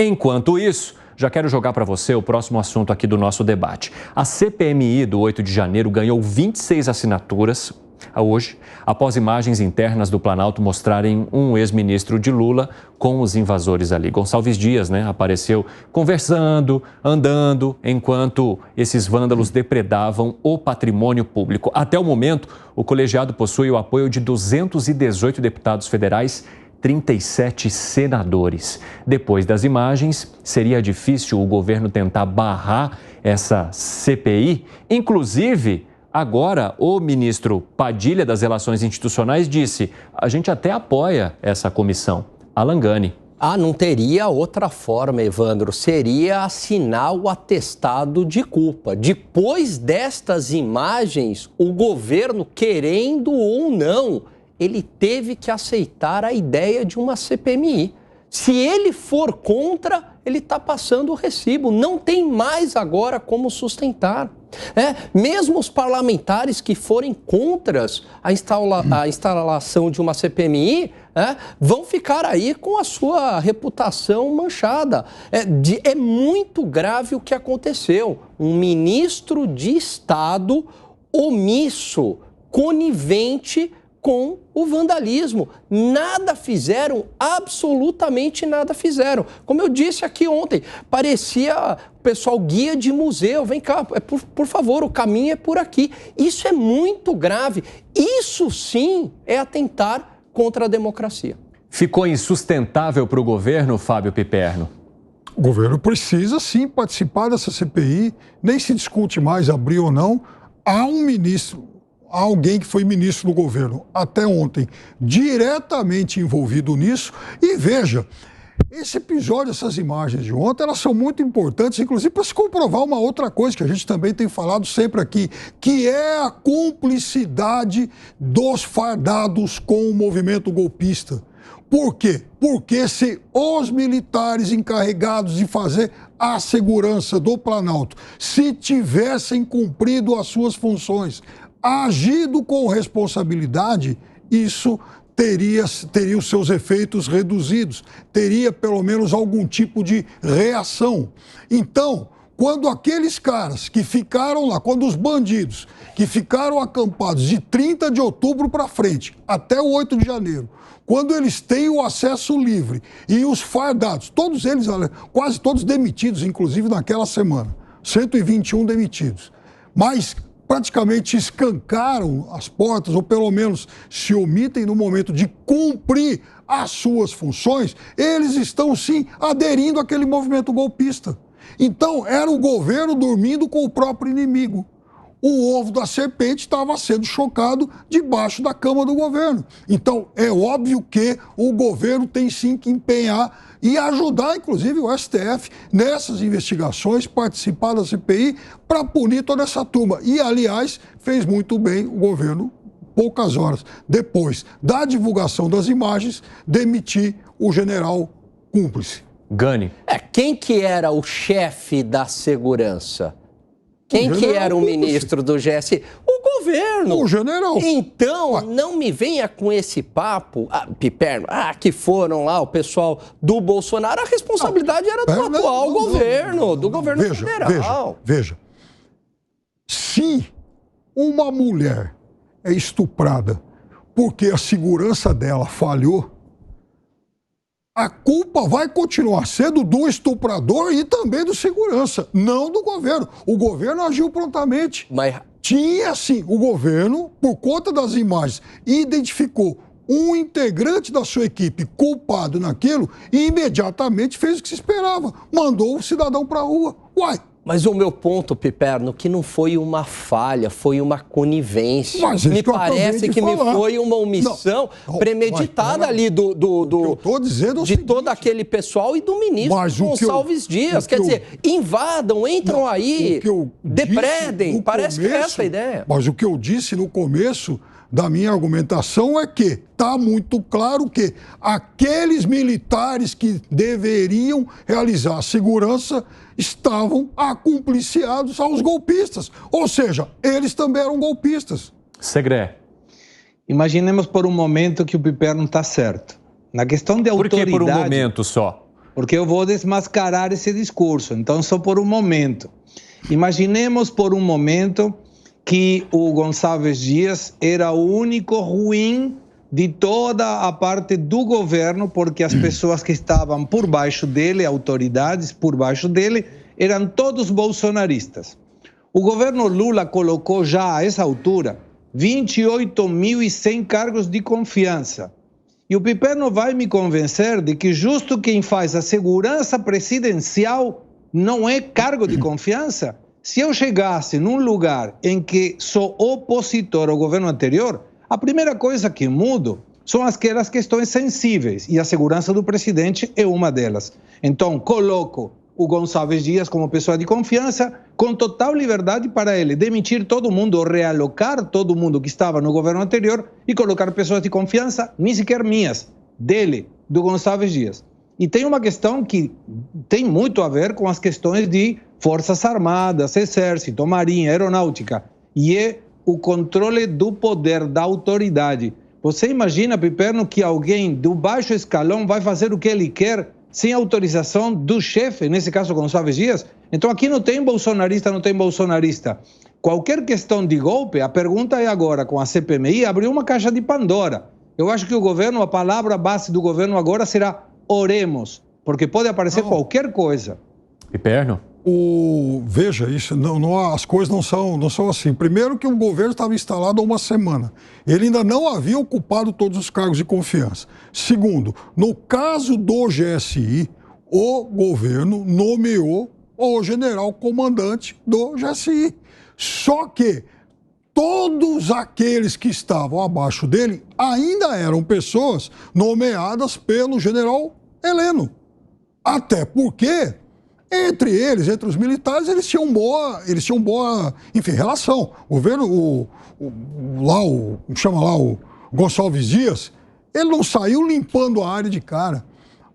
Enquanto isso, já quero jogar para você o próximo assunto aqui do nosso debate. A CPMI do 8 de janeiro ganhou 26 assinaturas hoje, após imagens internas do Planalto mostrarem um ex-ministro de Lula com os invasores ali. Gonçalves Dias, apareceu conversando, andando, enquanto esses vândalos depredavam o patrimônio público. Até o momento, o colegiado possui o apoio de 218 deputados federais, 37 senadores. Depois das imagens, seria difícil o governo tentar barrar essa CPI. Inclusive, agora, o ministro Padilha das Relações Institucionais disse: a gente até apoia essa comissão. Alan Gani. Não teria outra forma, Evandro. Seria assinar o atestado de culpa. Depois destas imagens, o governo, querendo ou não, ele teve que aceitar a ideia de uma CPMI. Se ele for contra, ele está passando o recibo. Não tem mais agora como sustentar. Mesmo os parlamentares que forem contra a instalação de uma CPMI, vão ficar aí com a sua reputação manchada. É muito grave o que aconteceu. Um ministro de Estado omisso, conivente com o vandalismo. Nada fizeram, absolutamente nada fizeram. Como eu disse aqui ontem, parecia o pessoal guia de museu. Vem cá, por favor, o caminho é por aqui. Isso é muito grave. Isso sim é atentar contra a democracia. Ficou insustentável para o governo, Fábio Piperno? O governo precisa sim participar dessa CPI. Nem se discute mais abrir ou não. Há um ministro, alguém que foi ministro do governo até ontem, diretamente envolvido nisso. E veja, esse episódio, essas imagens de ontem, elas são muito importantes, inclusive para se comprovar uma outra coisa que a gente também tem falado sempre aqui, que é a cumplicidade dos fardados com o movimento golpista. Por quê? Porque se os militares encarregados de fazer a segurança do Planalto, se tivessem cumprido as suas funções, agido com responsabilidade, isso teria os seus efeitos reduzidos, teria pelo menos algum tipo de reação. Então, quando aqueles caras que ficaram lá, quando os bandidos que ficaram acampados de 30 de outubro para frente, até o 8 de janeiro, quando eles têm o acesso livre e os fardados, todos eles, quase todos demitidos, inclusive naquela semana, 121 demitidos, mas praticamente escancaram as portas, ou pelo menos se omitem no momento de cumprir as suas funções, eles estão sim aderindo àquele movimento golpista. Então, era o governo dormindo com o próprio inimigo. O ovo da serpente estava sendo chocado debaixo da cama do governo. Então, é óbvio que o governo tem sim que empenhar e ajudar, inclusive, o STF nessas investigações, participar da CPI para punir toda essa turma. E, aliás, fez muito bem o governo, poucas horas depois da divulgação das imagens, demitir o general cúmplice. Gani. Quem que era o chefe da segurança? Quem que era o ministro do GSI? O governo. O general. Então, não me venha com esse papo, Piperno, que foram lá o pessoal do Bolsonaro. A responsabilidade era do atual governo, do governo federal. Veja. Se uma mulher é estuprada porque a segurança dela falhou, a culpa vai continuar sendo do estuprador e também do segurança, não do governo. O governo agiu prontamente. Mas tinha, sim, o governo, por conta das imagens, identificou um integrante da sua equipe culpado naquilo e imediatamente fez o que se esperava. Mandou o cidadão para a rua. Mas o meu ponto, Piperno, que não foi uma falha, foi uma conivência. Me parece que me foi uma omissão premeditada ali de todo aquele pessoal e do ministro Gonçalves Dias. Quer dizer, invadam, entram aí, depredem. Parece que é essa a ideia. Mas o que eu disse no começo da minha argumentação é que está muito claro que aqueles militares que deveriam realizar a segurança estavam acumpliciados aos golpistas. Ou seja, eles também eram golpistas. Segré. Imaginemos por um momento que o Piperno está certo. Na questão de autoridade... Por que por um momento só? porque eu vou desmascarar esse discurso, então só por um momento. Imaginemos por um momento que o Gonçalves Dias era o único ruim de toda a parte do governo, porque as pessoas que estavam por baixo dele, autoridades por baixo dele, eram todos bolsonaristas. O governo Lula colocou já a essa altura 28.100 cargos de confiança. E o Piperno vai me convencer de que justo quem faz a segurança presidencial não é cargo de confiança? Se eu chegasse num lugar em que sou opositor ao governo anterior, a primeira coisa que mudo são aquelas questões sensíveis, e a segurança do presidente é uma delas. Então, coloco o Gonçalves Dias como pessoa de confiança, com total liberdade para ele demitir todo mundo ou realocar todo mundo que estava no governo anterior e colocar pessoas de confiança, nem sequer minhas, dele, do Gonçalves Dias. E tem uma questão que tem muito a ver com as questões de Forças Armadas, Exército, Marinha, Aeronáutica, e é o controle do poder, da autoridade. Você imagina, Piperno, que alguém do baixo escalão vai fazer o que ele quer sem autorização do chefe, nesse caso Gonçalves Dias? Então aqui não tem bolsonarista, não tem bolsonarista. Qualquer questão de golpe, a pergunta é agora, com a CPMI, abriu uma caixa de Pandora. Eu acho que o governo, a palavra base do governo agora será oremos, porque pode aparecer qualquer coisa. Piperno? Veja, isso, as coisas não são assim. Primeiro que o governo estava instalado há uma semana. Ele ainda não havia ocupado todos os cargos de confiança. Segundo, no caso do GSI, o governo nomeou o general comandante do GSI. Só que todos aqueles que estavam abaixo dele ainda eram pessoas nomeadas pelo general Heleno. Até porque entre eles, entre os militares, eles tinham boa, enfim, relação. O governo, o Gonçalves Dias, ele não saiu limpando a área de cara.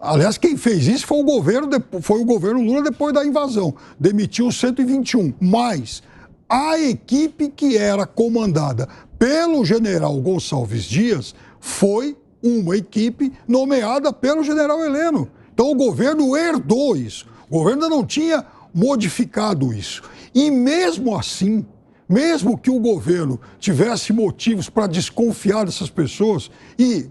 Aliás, quem fez isso foi o governo Lula depois da invasão. Demitiu os 121. Mas a equipe que era comandada pelo general Gonçalves Dias foi uma equipe nomeada pelo general Heleno. Então o governo herdou isso. O governo ainda não tinha modificado isso. E mesmo assim, mesmo que o governo tivesse motivos para desconfiar dessas pessoas, e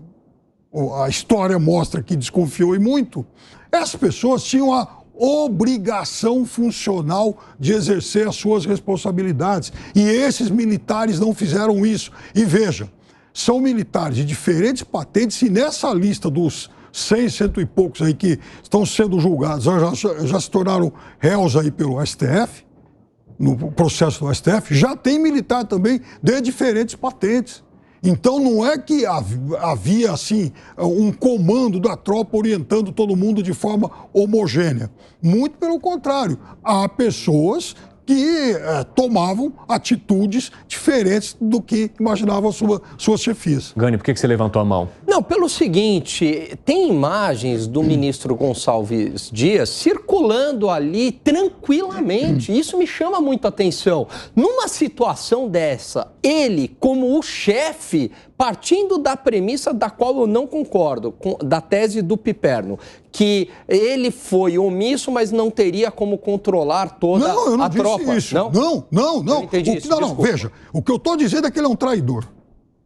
a história mostra que desconfiou e muito, essas pessoas tinham a obrigação funcional de exercer as suas responsabilidades. E esses militares não fizeram isso. E veja, são militares de diferentes patentes, e nessa lista dos 100, cento e poucos aí que estão sendo julgados, já se tornaram réus aí pelo STF, no processo do STF, já tem militar também de diferentes patentes. Então não é que havia assim um comando da tropa orientando todo mundo de forma homogênea. Muito pelo contrário, há pessoas que tomavam atitudes diferentes do que imaginavam suas chefias. Gani, por que você levantou a mão? Não, pelo seguinte, tem imagens do ministro Gonçalves Dias circulando ali tranquilamente. Isso me chama muito a atenção. Numa situação dessa, ele, como o chefe, partindo da premissa da qual eu não concordo, da tese do Piperno, que ele foi omisso, mas não teria como controlar toda a tropa. Isso. Não, eu entendi isso. Não, veja, o que eu estou dizendo é que ele é um traidor.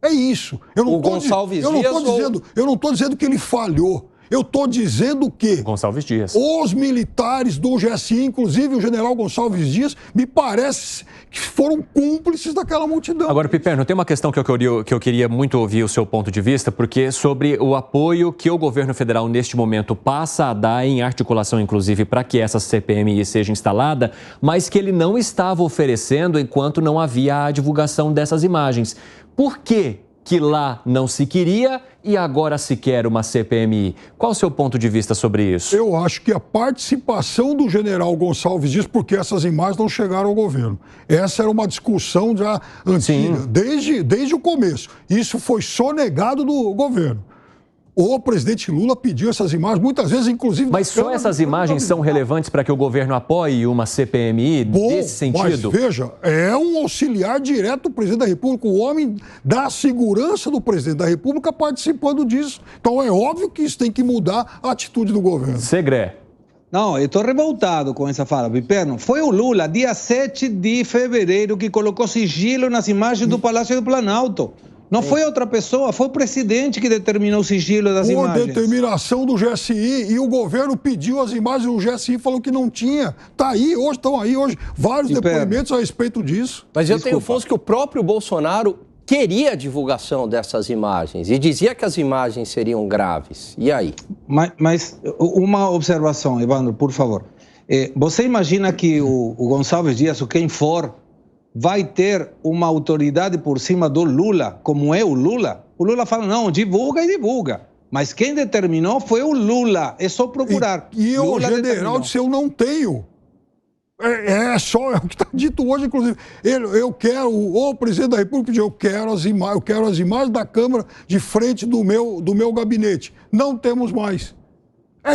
É isso. Eu não estou dizendo que ele falhou. Eu estou dizendo que Gonçalves Dias. Os militares do GSI, inclusive o general Gonçalves Dias, me parece que foram cúmplices daquela multidão. Agora, Piperno, tem uma questão que eu queria muito ouvir o seu ponto de vista, porque sobre o apoio que o governo federal neste momento passa a dar, em articulação inclusive para que essa CPMI seja instalada, mas que ele não estava oferecendo enquanto não havia a divulgação dessas imagens. Por quê que lá não se queria e agora se quer uma CPMI? Qual o seu ponto de vista sobre isso? Eu acho que a participação do general Gonçalves Dias, porque essas imagens não chegaram ao governo. Essa era uma discussão já antiga, desde o começo. Isso foi sonegado do governo. O presidente Lula pediu essas imagens, muitas vezes, inclusive... Mas só essas imagens são relevantes para que o governo apoie uma CPMI nesse sentido? Mas veja, é um auxiliar direto do presidente da República, o homem da segurança do presidente da República participando disso. Então é óbvio que isso tem que mudar a atitude do governo. Segré. Não, eu estou revoltado com essa fala, Piperno. Foi o Lula, dia 7 de fevereiro, que colocou sigilo nas imagens do Palácio do Planalto. Não foi outra pessoa, foi o presidente que determinou o sigilo das imagens. Por determinação do GSI, e o governo pediu as imagens, o GSI falou que não tinha. Está aí, hoje estão aí, hoje, vários depoimentos a respeito disso. Mas eu tenho fontes que o próprio Bolsonaro queria a divulgação dessas imagens e dizia que as imagens seriam graves. E aí? Mas uma observação, Evandro, por favor. Você imagina que o Gonçalves Dias, ou quem for, vai ter uma autoridade por cima do Lula, como é o Lula? O Lula fala, não, divulga e divulga. Mas quem determinou foi o Lula. É só procurar. E o general disse, eu não tenho. É o que está dito hoje, inclusive. Eu quero, o presidente da República pediu, eu quero as imagens da Câmara de frente do meu gabinete. Não temos mais.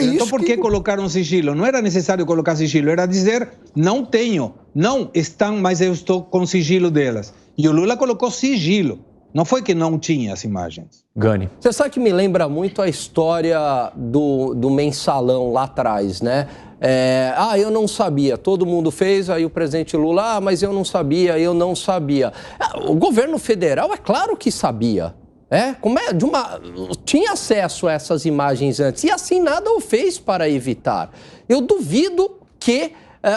Então por que colocaram sigilo? Não era necessário colocar sigilo, era dizer, não tenho, não estão, mas eu estou com sigilo delas. E o Lula colocou sigilo, não foi que não tinha as imagens. Gani. Você sabe que me lembra muito a história do mensalão lá atrás, né? Eu não sabia, todo mundo fez, aí o presidente Lula, mas eu não sabia. O governo federal, é claro que sabia. Tinha acesso a essas imagens antes e assim nada o fez para evitar. Eu duvido que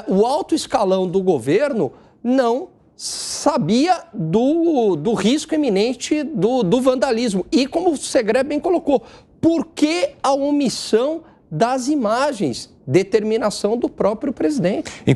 o alto escalão do governo não sabia do risco iminente do vandalismo. E como o Segré bem colocou, por que a omissão das imagens? Determinação do próprio presidente.